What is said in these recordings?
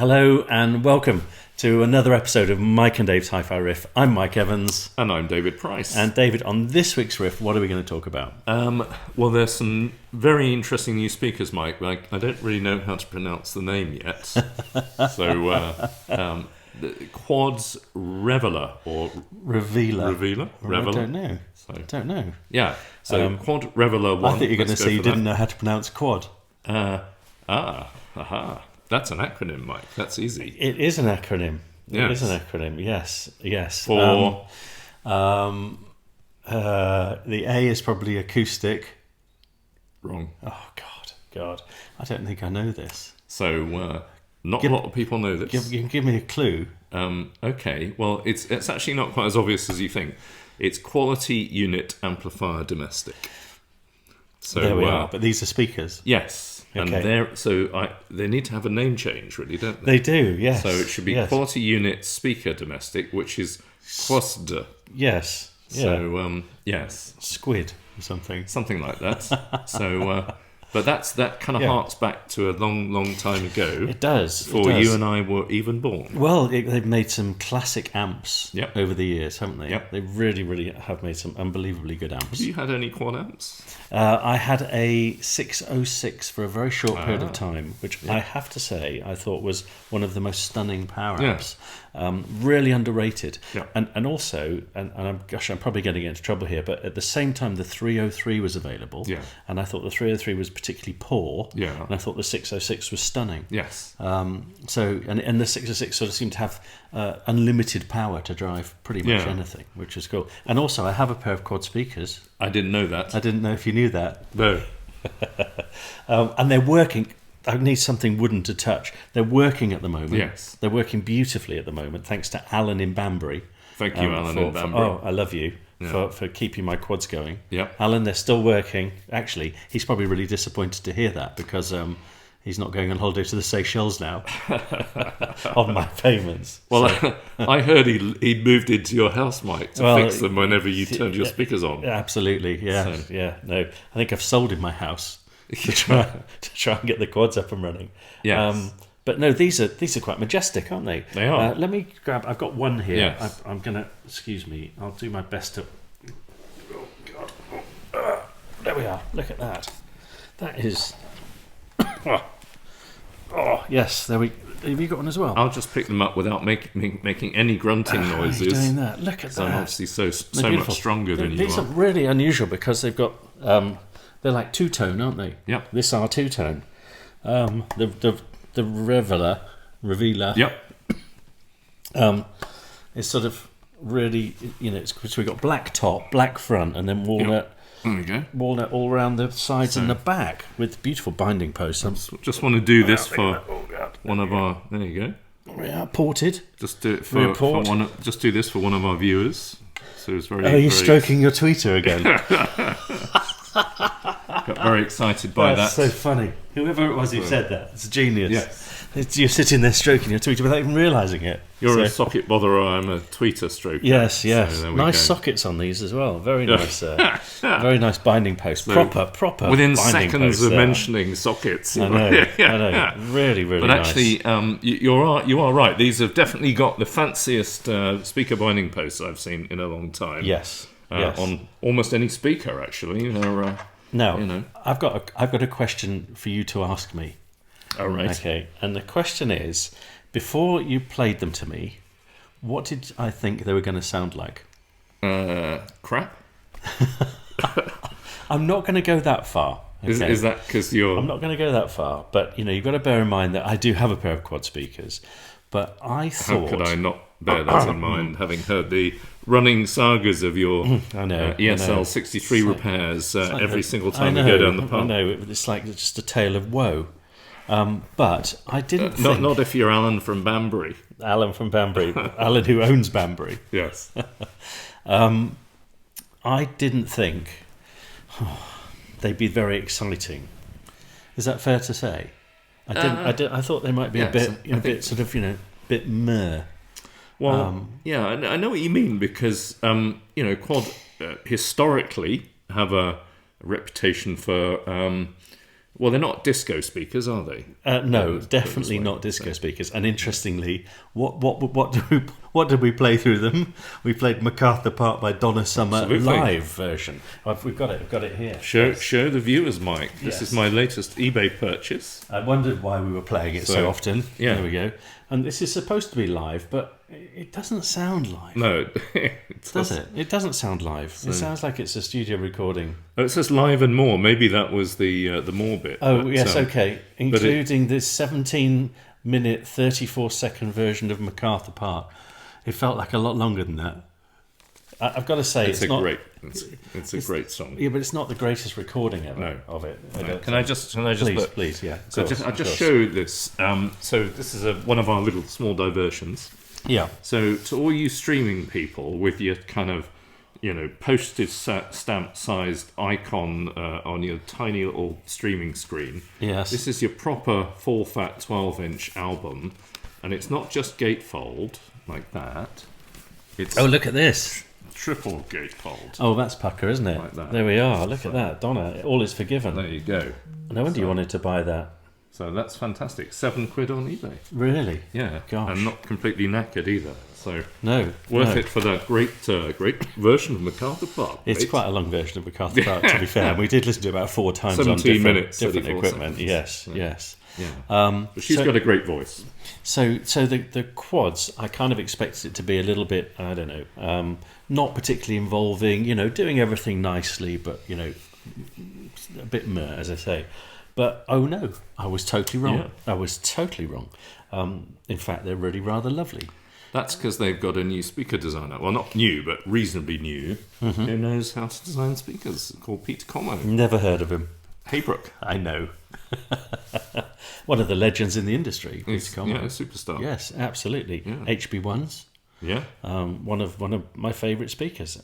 Hello and welcome to another episode of Mike and Dave's Hi-Fi Riff. I'm Mike Evans. And I'm David Price. And David, on this week's riff, what are we going to talk about? Well, there's some very interesting new speakers, Mike. I don't really know how to pronounce the name yet. The Quad's Revela or Revela. Revela? I don't know. I don't know. Yeah. So Quad Revela 1. I thought you were going to say you didn't know how to pronounce quad. That's an acronym, Mike. That's easy. It is an acronym. Yes. It is an acronym. Yes. For the A is probably acoustic. Wrong. Oh God! I don't think I know this. So not a lot of people know this. You can give me a clue. Okay. Well, it's actually not quite as obvious as you think. It's Quality Unit Amplifier Domestic. So there we are. But these are speakers. Yes. Okay. And they need to have a name change, really, don't they? They do, yes. So it should be Quality Unit Speaker Domestic, which is QUSD. Yes. Yeah. So, yes. Squid or something. Something like that. But that kind of harks back to a long, long time ago. It does. Before you and I were even born. Well, they've made some classic amps over the years, haven't they? Yep. They really, really have made some unbelievably good amps. Have you had any quad amps? I had a 606 for a very short period of time, which I have to say I thought was one of the most stunning power amps. Really underrated. Yeah. And also, I'm probably going to get into trouble here, but at the same time the 303 was available, and I thought the 303 was particularly poor, and I thought the 606 was stunning. Yes. So the 606 sort of seemed to have unlimited power to drive pretty much anything, which is cool. And also, I have a pair of quad speakers. I didn't know that. I didn't know if you knew that. No. And they're working. I need something wooden to touch. They're working at the moment. Yes. They're working beautifully at the moment, thanks to Alan in Banbury. Thank you, Alan in Banbury. I love you for keeping my quads going. Yeah. Alan, they're still working. Actually, he's probably really disappointed to hear that because he's not going on holiday to the Seychelles now on my payments. Well, so. I heard he'd moved into your house, Mike, to fix them whenever you turned your speakers on. Absolutely, yeah. So. Yeah, no. I think I've sold in my house to try and get the quads up and running. Yes. But no, these are quite majestic, aren't they? They are. Let me grab... I've got one here. Yes. I'm going to... Excuse me. I'll do my best to... Oh, God. There we are. Look at that. That is... Oh, yes. There we... Have you got one as well? I'll just pick them up without making any grunting noises. How are you doing that? Look at that. I'm obviously so much stronger than you are. These are really unusual because they've got... they're like two-tone, aren't they? Yeah. This are two-tone. The Revela. Yep. It's sort of really, so we've got black top, black front, and then walnut. Yep. There we go. Walnut all around the sides and the back with beautiful binding posts. Just want to do this for one of our. There you go. Yeah, ported. Just do it for one. Just do this for one of our viewers. So it's very. Are you stroking your tweeter again? Got very excited by that. That's so funny. Whoever it was who said that, it's genius. Yes. You're sitting there stroking your tweeter without even realising it. You're a socket botherer, I'm a tweeter stroker. Yes. So nice sockets on these as well. Very nice. Very nice binding post. So proper. Within binding seconds post of mentioning sockets. I know. Really, really nice. But actually, you are right. These have definitely got the fanciest speaker binding posts I've seen in a long time. Yes. On almost any speaker, actually. Now, I've got a question for you to ask me. All right. Okay, and the question is, before you played them to me, what did I think they were going to sound like? Crap. I'm not going to go that far. Okay? Is that because you're... I'm not going to go that far, but you've got to bear in mind that I do have a pair of quad speakers, but I thought... How could I not bear that in mind, having heard the running sagas of your ESL 63 repairs every single time you go down the pub? I know, it's like just a tale of woe. But I didn't think... Not if you're Alan from Banbury. Alan from Banbury. Alan who owns Banbury. Yes. I didn't think they'd be very exciting. Is that fair to say? I thought they might be a bit sort of, bit meh. Well, I know what you mean because, quad historically have a reputation for Well, they're not disco speakers, are they? No, definitely not disco speakers. And interestingly, what did we play through them? We played MacArthur Park by Donna Summer live version. We've got it here. Show the viewers, Mike. This is my latest eBay purchase. I wondered why we were playing it so often. Yeah. There we go. And this is supposed to be live, but it doesn't sound live. No, does it? It doesn't sound live. It sounds like it's a studio recording. Oh, it says live and more. Maybe that was the more bit. Oh, yes, okay. Including this 17-minute, 34-second version of MacArthur Park. It felt like a lot longer than that. I've got to say, it's not great. It's a great song. Yeah, but it's not the greatest recording ever of it. Can I just please, yeah. So I'll just show this. So this is one of our little small diversions. Yeah. So to all you streaming people with your kind of, postage stamp-sized icon on your tiny little streaming screen. Yes. This is your proper full-fat 12-inch album, and it's not just gatefold like that. It's look at this. Triple gatefold. Oh, that's pucker, isn't it? Like that. There we are. Look at that, Donna. All is forgiven. There you go. No wonder you wanted to buy that. So that's fantastic. £7 on eBay. Really? Yeah. Gosh. And not completely knackered either. So worth it for that great version of MacArthur Park. It's quite a long version of MacArthur Park, to be fair. And we did listen to it about 4 times on 17 minutes, different equipment. Seconds. Yes. Yeah. But she's got a great voice. So the quads, I kind of expected it to be a little bit, I don't know, not particularly involving, doing everything nicely, but, a bit meh, as I say. But, oh no, I was totally wrong. Yeah. I was totally wrong. In fact, they're really rather lovely. That's because they've got a new speaker designer. Well, not new, but reasonably new, who knows how to design speakers, called Peter Como. Never heard of him. Haybrook. I know. One of the legends in the industry, Peter Como. Yeah, a superstar. Yes, absolutely. Yeah. HB1s. Yeah. One of my favourite speakers,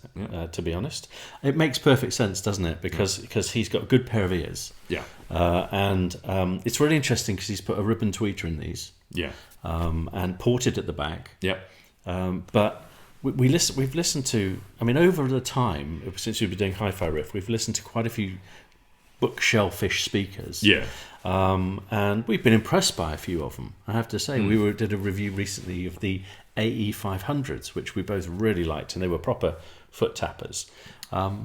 to be honest. It makes perfect sense, doesn't it? Because he's got a good pair of ears. Yeah. And it's really interesting because he's put a ribbon tweeter in these. Yeah. And ported at the back. Yeah. But we've listened to, over the time, since we've been doing Hi-Fi Riff, we've listened to quite a few bookshelfish speakers. Yeah. And we've been impressed by a few of them, I have to say. We did a review recently of the AE500s, which we both really liked, and they were proper foot tappers. I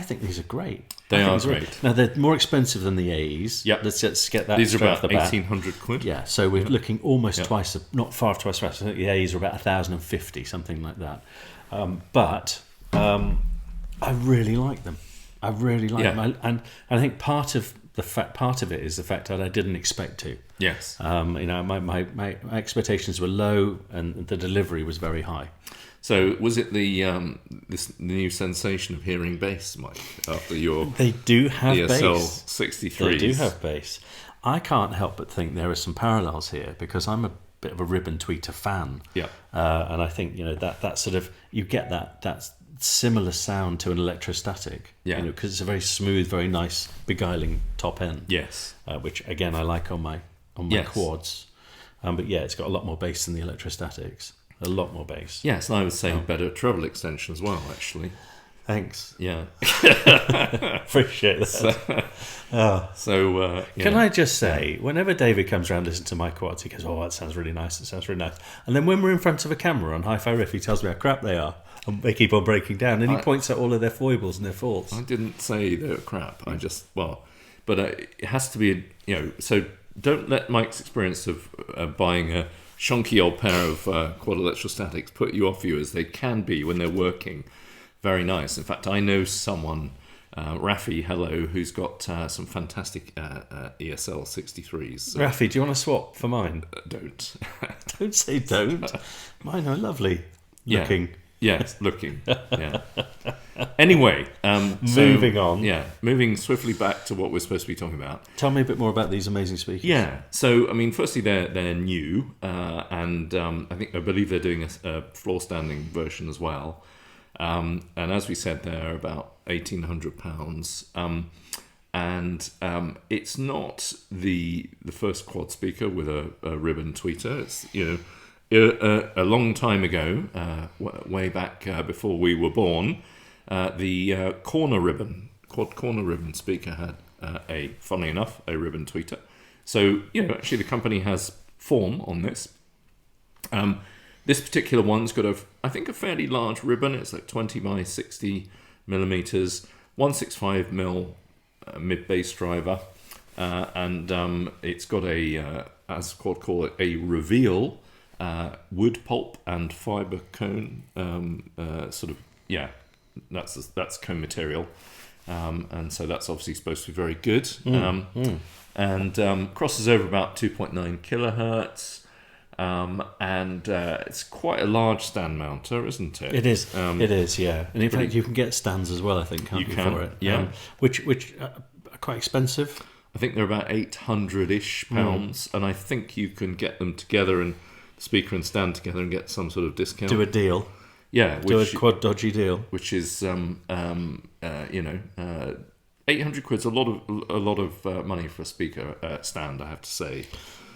think these are great. They are great. Now, they're more expensive than the AEs. Yep. Let's get that These are straight about off the bat. £1,800. Yeah, so we're looking almost twice, not far off twice. I think the AEs are about 1,050, something like that. But I really like them. I really like them, and I think part of it is the fact that I didn't expect to. Yes. My expectations were low, and the delivery was very high. So was it the new sensation of hearing bass, Mike? After your they do have ESL bass. 63s, they do have bass. I can't help but think there are some parallels here because I'm a bit of a ribbon tweeter fan. Yeah. And I think that sort of you get that similar sound to an electrostatic. Yeah. Because it's a very smooth, very nice, beguiling top end. Yes. Which again I like on my quads. But it's got a lot more bass than the electrostatics. A lot more bass. Yes, and I would say better treble extension as well, actually. Thanks. Yeah. Appreciate that. Can I just say, whenever David comes around to listen to my quads, he goes, "Oh, that sounds really nice. It sounds really nice." And then when we're in front of a camera on Hi-Fi Riff, he tells me how crap they are. And they keep on breaking down. And he points out all of their foibles and their faults. I didn't say they were crap. I just, but it has to be, so don't let Mike's experience of buying a shonky old pair of quad electrostatics put you off you, as they can be when they're working very nice. In fact, I know someone, Rafi, hello, who's got some fantastic ESL 63s. So Rafi, do you want to swap for mine? Don't. Don't say don't. Mine are lovely looking. Yes, looking. Yeah. Anyway, moving on. Yeah, moving swiftly back to what we're supposed to be talking about. Tell me a bit more about these amazing speakers. Yeah. So, firstly, they're new, and I believe they're doing a floor standing version as well. And as we said, they're about £1,800. And it's not the first quad speaker with a ribbon tweeter. It's a long time ago, way back before we were born, the quad corner ribbon speaker had funnily enough, a ribbon tweeter. So, actually the company has form on this. This particular one's got I think a fairly large ribbon. It's like 20 by 60 millimeters, 165 mil mid bass driver, and it's got as Quad call it, a Revela wood pulp and fiber cone that's cone material, and so that's obviously supposed to be very good. And crosses over about 2.9 kilohertz. And it's quite a large stand mounter, isn't it? It is. It is, yeah. And in fact, you can get stands as well, I think, can't you for it? Yeah. Which are quite expensive. I think they're about £800-ish, and I think you can get them together and speaker and stand together and get some sort of discount. Do a deal. Yeah, do a quad dodgy deal, which is 800 quid's a lot of money for a speaker stand, I have to say.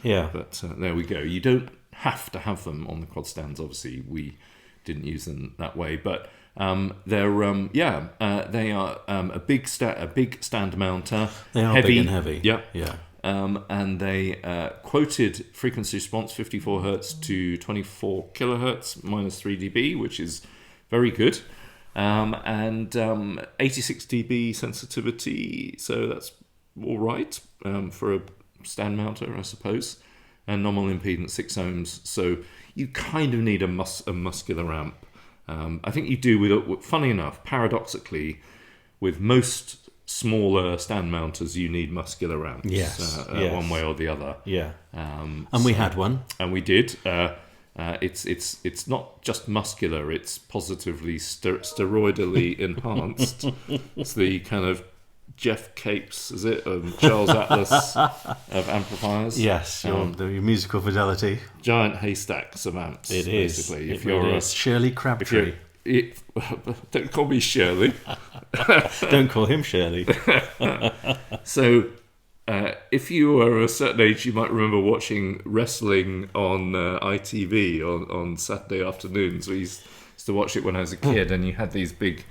Yeah, but there we go. You don't have to have them on the quad stands. Obviously, we didn't use them that way, but they are a big stand mounter. They are heavy, big and heavy. Yeah, yeah. And they quoted frequency response 54 hertz to 24 kilohertz minus 3 dB, which is very good. And 86 dB sensitivity, so that's all right for a stand mounter, I suppose, and nominal impedance 6 ohms. So you kind of need a muscular amp. I think you do with, funny enough, paradoxically, with most smaller stand mounters, you need muscular amps. Yes, one way or the other. Yeah. And we had one, and we did. It's not just muscular; it's positively steroidally enhanced. It's the kind of Jeff Capes, is it? Charles Atlas of amplifiers. Yes, your musical fidelity. Giant haystacks of amps. It basically. is. It is. Shirley Crabtree. Don't call me Shirley. Don't call him Shirley. So, if you were a certain age, you might remember watching wrestling on ITV on Saturday afternoons. We used to watch it when I was a kid, and you had these big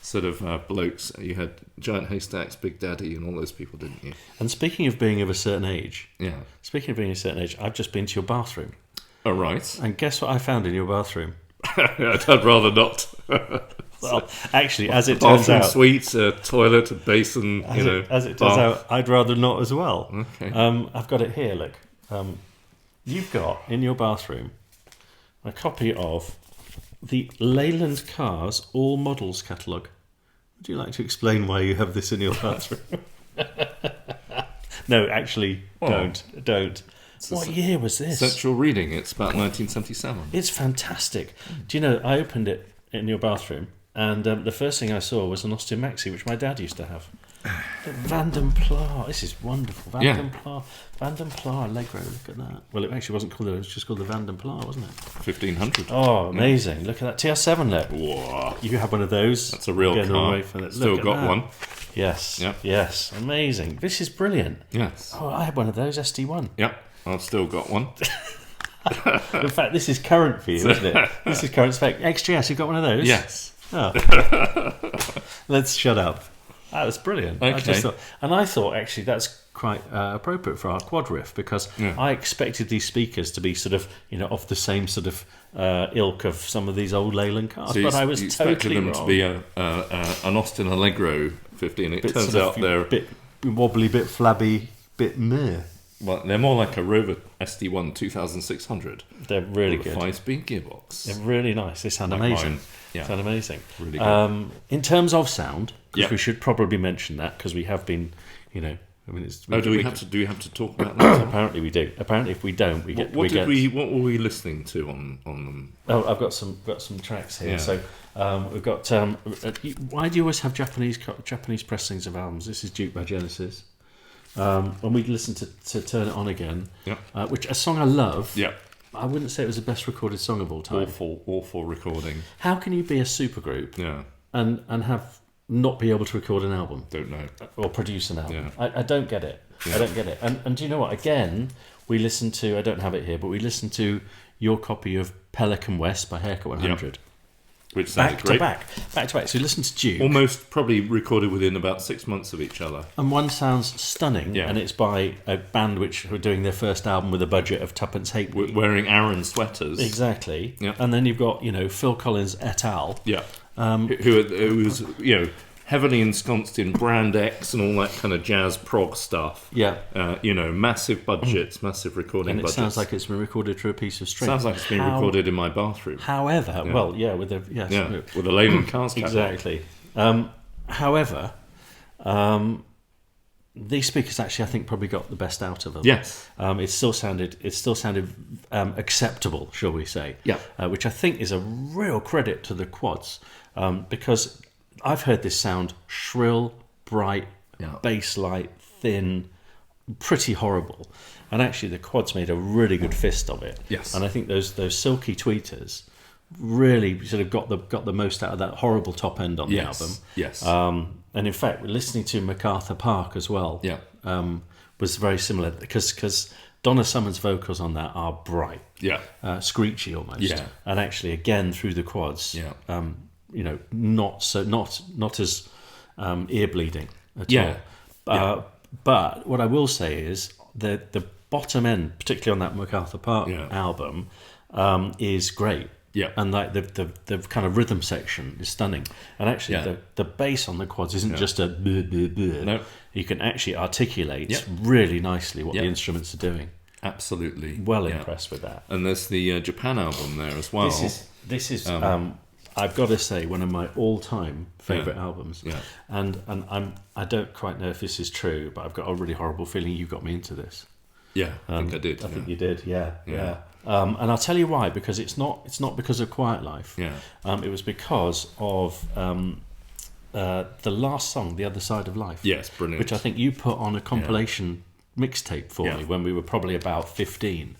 sort of blokes. You had Giant Haystacks, Big Daddy, and all those people, didn't you? And speaking of being of a certain age, I've just been to your bathroom. Oh, right. And guess what I found in your bathroom? I'd rather not. Well, actually, as it turns out, suite, a toilet, a basin, as it turns out, I'd rather not as well. Okay. I've got it here. Look, you've got in your bathroom a copy of the Leyland Cars All Models catalogue. Would you like to explain why you have this in your bathroom? No, actually, don't. What year was this? Central Reading. It's about 1977. It's fantastic. Do you know, I opened it in your bathroom, and the first thing I saw was an Austin Maxi, which my dad used to have. The Vanden Pla. This is wonderful. Vanden Pla Allegro. Look at that. Well, it actually wasn't called it. It was just called the Vanden Pla, wasn't it? 1500. Oh, amazing! Look at that TR7 lit. Whoa. You have one of those. That's a real car. Still got one. Yes. Yep. Yes. Amazing. This is brilliant. Yes. Oh, I had one of those ST1. Yep. I've still got one. In fact, this is current for you, isn't it? This is current spec. XGS, you got one of those? Yes. Oh. Let's shut up. That was brilliant. Okay. I thought actually that's quite appropriate for our quad riff, because I expected these speakers to be sort of, of the same sort of ilk of some of these old Leyland cars, so but I was totally them wrong. To be an Austin Allegro 15. It turns out they're bit wobbly, bit flabby, bit meh. Well, they're more like a Rover SD1 2600. They're really good. 5-speed gearbox. They're really nice. They sound amazing. Yeah. Sound amazing. Really good. In terms of sound, because we should probably mention that, because we have been, do we have to talk about that? Apparently we do. Apparently, if we don't, we get. What were we listening to on them? Oh, I've got some tracks here. Yeah. So we've got. Why do you always have Japanese pressings of albums? This is Duke by Genesis. When we listened to Turn It On Again, which a song I love. Yeah. I wouldn't say it was the best recorded song of all time. Awful recording. How can you be a supergroup? Yeah. And have not be able to record an album? Don't know. Or produce an album. Yeah. I don't get it. Yeah. I don't get it. And do you know what? Again, we listened to, I don't have it here, but we listened to your copy of Pelican West by Haircut 100. which sounded great. Back to back. So you listen to Duke. Almost probably recorded within about 6 months of each other. And one sounds stunning, Yeah. and it's by a band which were doing their first album with a budget of tuppence halfpenny. Wearing Aran sweaters. Exactly. Yeah. And then you've got, Phil Collins et al. Yeah. Who was, heavily ensconced in Brand X and all that kind of jazz prog stuff. Yeah. Massive budgets, massive recording And it budgets. sounds like it's been recorded through a piece of string. Sounds like it's been recorded in my bathroom. However, with a... Yes. Yeah, with a Leyland Cars catalog. Exactly. However, these speakers actually, I think, probably got the best out of them. Yes. It still sounded acceptable, shall we say? Yeah. Which I think is a real credit to the quads, because I've heard this sound shrill, bright, bass light, thin, pretty horrible, and actually the quads made a really good fist of it. Yes. And I think those silky tweeters really sort of got the most out of that horrible top end on the album. Yes. And in fact, listening to MacArthur Park as well. Yeah. Was very similar because Donna Summer's vocals on that are bright. Yeah. Screechy almost. Yeah. And actually, again through the quads. Yeah. Not as ear bleeding at Yeah. all. But what I will say is the bottom end, particularly on that MacArthur Park album, is great. Yeah. And like the kind of rhythm section is stunning. And actually the bass on the quads isn't just a bleh, bleh, bleh. No. You can actually articulate really nicely what the instruments are doing. Absolutely. Well impressed with that. And there's the Japan album there as well. This is I've got to say, one of my all-time favourite albums. Yeah. And I don't quite know if this is true, but I've got a really horrible feeling you got me into this. Yeah, I think I did. I think you did, yeah. And I'll tell you why, because it's not because of Quiet Life. Yeah. It was because of the last song, The Other Side of Life. Yes, brilliant. Which I think you put on a compilation mixtape for me when we were probably about 15.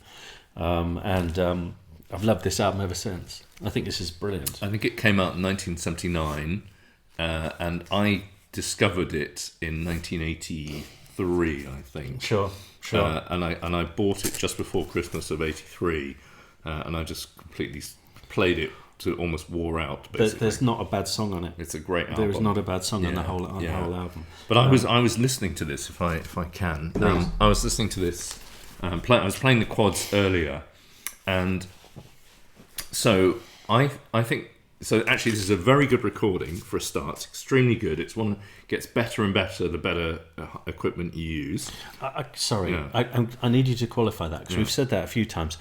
And I've loved this album ever since. I think this is brilliant. I think it came out in 1979, and I discovered it in 1983, I think. Sure. And I bought it just before Christmas of '83, and I just completely played it to almost wore out. Basically, there's not a bad song on it. It's a great album. There is not a bad song on the whole album. But I was listening to this, if I can. I was listening to this. I was playing the quads earlier, and so I think. So actually, this is a very good recording for a start. It's extremely good. It's one that gets better and better the better equipment you use. I need you to qualify that, because we've said that a few times.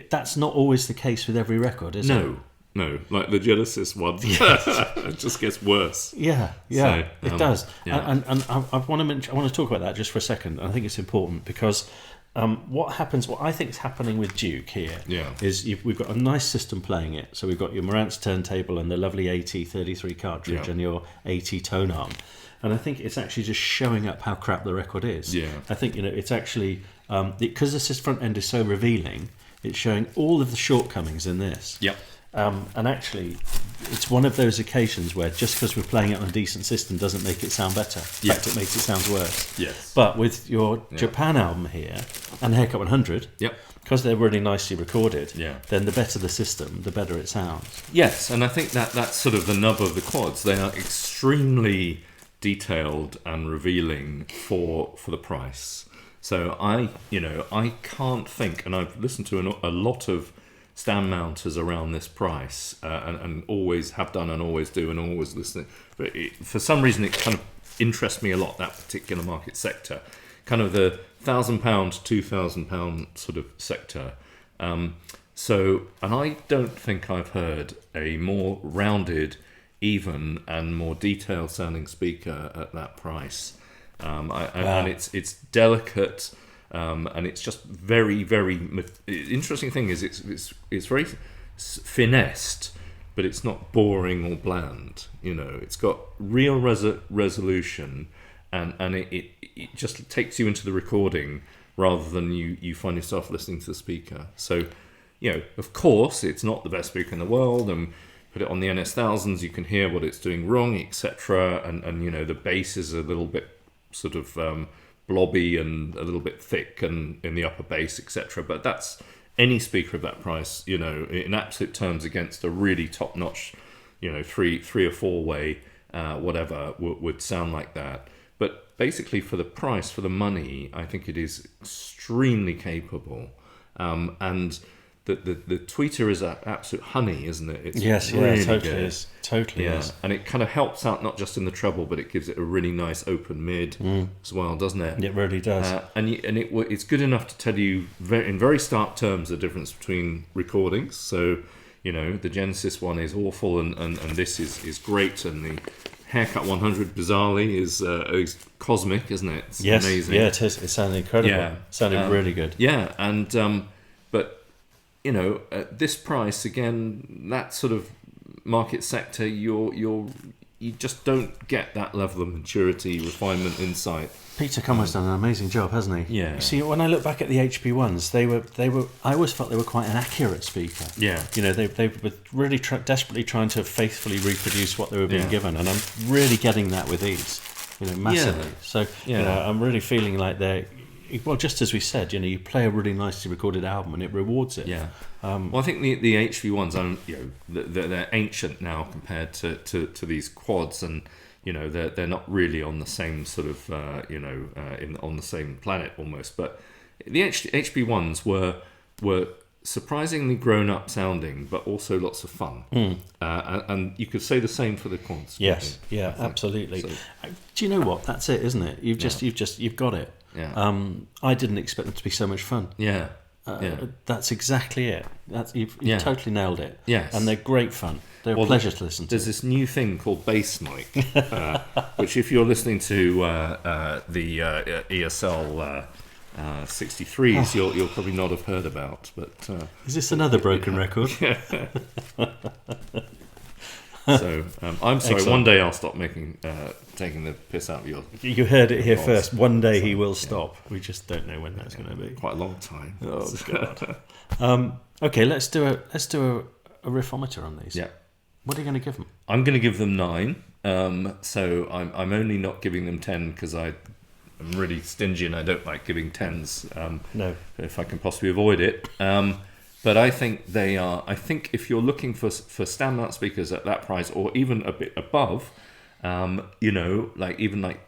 That's not always the case with every record, is it? No. Like the Genesis one, it just gets worse. Yeah, So, it does. yeah. And I want to talk about that just for a second. I think it's important because. What I think is happening with Duke here is we've got a nice system playing it. So we've got your Marantz turntable and the lovely AT-33 cartridge and your AT tone arm. And I think it's actually just showing up how crap the record is. Yeah. I think it's actually, because this front end is so revealing, it's showing all of the shortcomings in this. Yep. And actually, it's one of those occasions where just because we're playing it on a decent system doesn't make it sound better. In fact, it makes it sound worse. Yes. But with your Japan album here and the Haircut 100, because they're really nicely recorded, then the better the system, the better it sounds. Yes, and I think that's sort of the nub of the quads. They are extremely detailed and revealing for the price. So I can't think, and I've listened to a lot of stand mounters around this price, and always have done and always do and always listen. But for some reason, it kind of interests me a lot, that particular market sector, kind of the £1,000, £2,000 sort of sector. So, and I don't think I've heard a more rounded, even and more detailed sounding speaker at that price. And it's delicate. And it's just very, very interesting thing is it's very finessed, but it's not boring or bland. It's got real resolution, and it just takes you into the recording rather than you find yourself listening to the speaker. So, of course, it's not the best speaker in the world, and put it on the NS1000s, you can hear what it's doing wrong, etc. And the bass is a little bit sort of blobby and a little bit thick and in the upper bass, etc. But that's any speaker of that price, in absolute terms, against a really top-notch three or four way, whatever would sound like that. But basically, for the price, for the money, I think it is extremely capable, and the tweeter is absolute honey, isn't it? It's really totally good. is. Totally is. And it kind of helps out not just in the treble, but it gives it a really nice open mid as well, doesn't it? It really does. It's good enough to tell you in very stark terms the difference between recordings. So, the Genesis one is awful, and this is great, and the Haircut 100 bizarrely is cosmic, isn't it? It's amazing. Yeah, it is. It sounded incredible. Yeah, it sounded really good. Yeah, and but at this price, again, that sort of market sector, you just don't get that level of maturity, refinement, insight. Peter Conway's done an amazing job, hasn't he? Yeah. You see, when I look back at the HP ones, they were. I always felt they were quite an accurate speaker. Yeah. They were really desperately trying to faithfully reproduce what they were being given, and I'm really getting that with these, massively. Yeah. So, I'm really feeling like they're. Well, just as we said, you play a really nicely recorded album and it rewards it. Yeah. Well, I think the HP ones, they're ancient now compared to these quads, and they're not really on the same sort of on the same planet almost. But the HP ones were surprisingly grown up sounding, but also lots of fun. And you could say the same for the quads. Yes. Yeah. Absolutely. So, do you know what? That's it, isn't it? You've got it. Yeah. I didn't expect them to be so much fun. Yeah. That's exactly it. You've totally nailed it. Yes. And they're great fun. They're a pleasure to listen to. There's this new thing called bass mic, which if you're listening to the ESL 63s, you'll probably not have heard about. But is this another broken record? So I'm sorry. Excellent. One day I'll stop taking the piss out of yours. You heard it here first. One day he will stop. We just don't know when that's going to be. Quite a long time. Oh God. Okay, let's do a riffometer on these. Yeah. What are you going to give them? I'm going to give them 9. So I'm only not giving them 10 because I'm really stingy and I don't like giving 10s. No. If I can possibly avoid it. But I think they are. I think if you're looking for standmount speakers at that price, or even a bit above, even like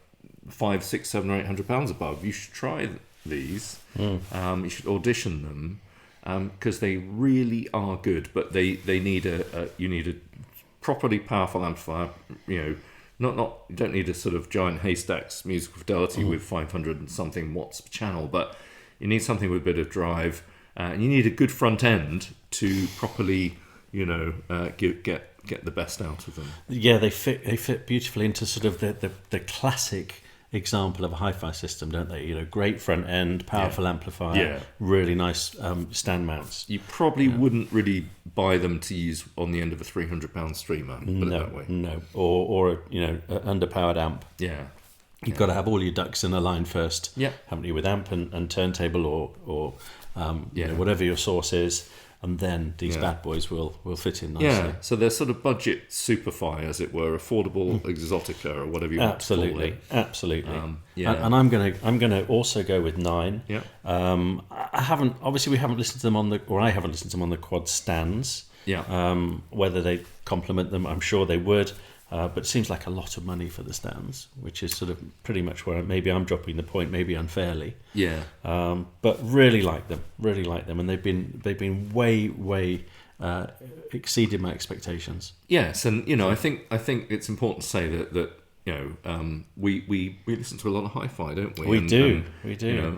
£500, £600, £700, or £800 above, you should try these. You should audition them because they really are good. But they need you need a properly powerful amplifier. You don't need a sort of giant haystacks musical fidelity with 500 and something watts per channel, but you need something with a bit of drive. And you need a good front end to properly, get the best out of them. Yeah, they fit beautifully into sort of the classic example of a hi-fi system, don't they? Great front end, powerful amplifier, really nice stand mounts. You probably wouldn't really buy them to use on the end of a £300 streamer. Put it that way. No, or an underpowered amp. Yeah. You've got to have all your ducks in a line first, yeah. haven't you, with amp and turntable or whatever your source is, and then these bad boys will fit in nicely. Yeah, so they're sort of budget superfi, as it were, affordable exotica or whatever you want to call it. Absolutely. And I'm gonna also go with 9. Yeah. I haven't listened to them on the quad stands. Yeah. Whether they complement them, I'm sure they would. But it seems like a lot of money for the stands, which is sort of pretty much where maybe I'm dropping the point, maybe unfairly. Yeah. But really like them, and they've been way exceeded my expectations. Yes, and I think it's important to say that we listen to a lot of hi-fi, don't we? We do.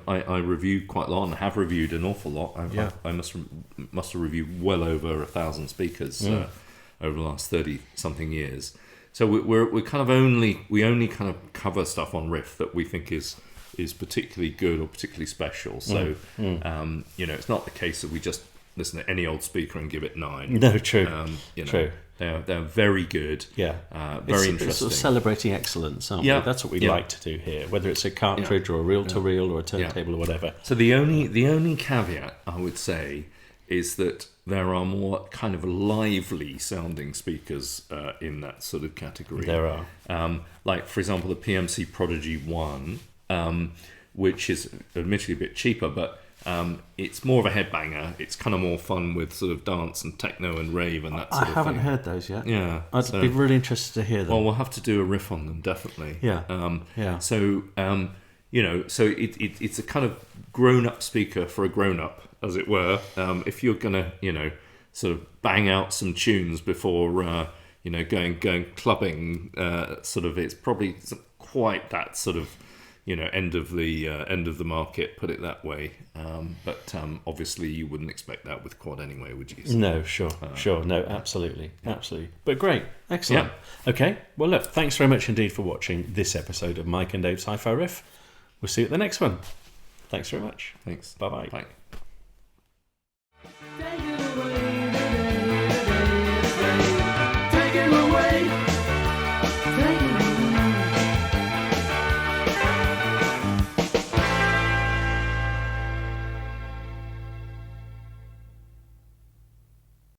I review quite a lot and have reviewed an awful lot. I must have reviewed well over 1,000 speakers over the last 30 something years. So we kind of only kind of cover stuff on Riff that we think is particularly good or particularly special. So it's not the case that we just listen to any old speaker and give it 9. No, true. True. They're very good. Yeah. Very interesting. It's sort of celebrating excellence, aren't we? That's what we like to do here, whether it's a cartridge or a reel-to-reel or a turntable or whatever. So the only caveat I would say is that there are more kind of lively sounding speakers in that sort of category. There are. Like, for example, the PMC Prodigy 1, which is admittedly a bit cheaper, but It's more of a headbanger. It's kind of more fun with sort of dance and techno and rave and that sort of thing. I haven't heard those yet. Yeah. I'd be really interested to hear them. Well, we'll have to do a riff on them, definitely. Yeah. So, so it's a kind of grown-up speaker for a grown-up, as it were. If you're going to, sort of bang out some tunes before, going clubbing, sort of, it's probably quite that sort of, end of the market, put it that way. But obviously you wouldn't expect that with quad anyway, would you? So, no, sure. No, absolutely. But great, excellent. Yeah. Okay, well look, thanks very much indeed for watching this episode of Mike and Dave's Hi-Fi Riff. We'll see you at the next one. Thanks very much. Thanks. Bye-bye. Bye.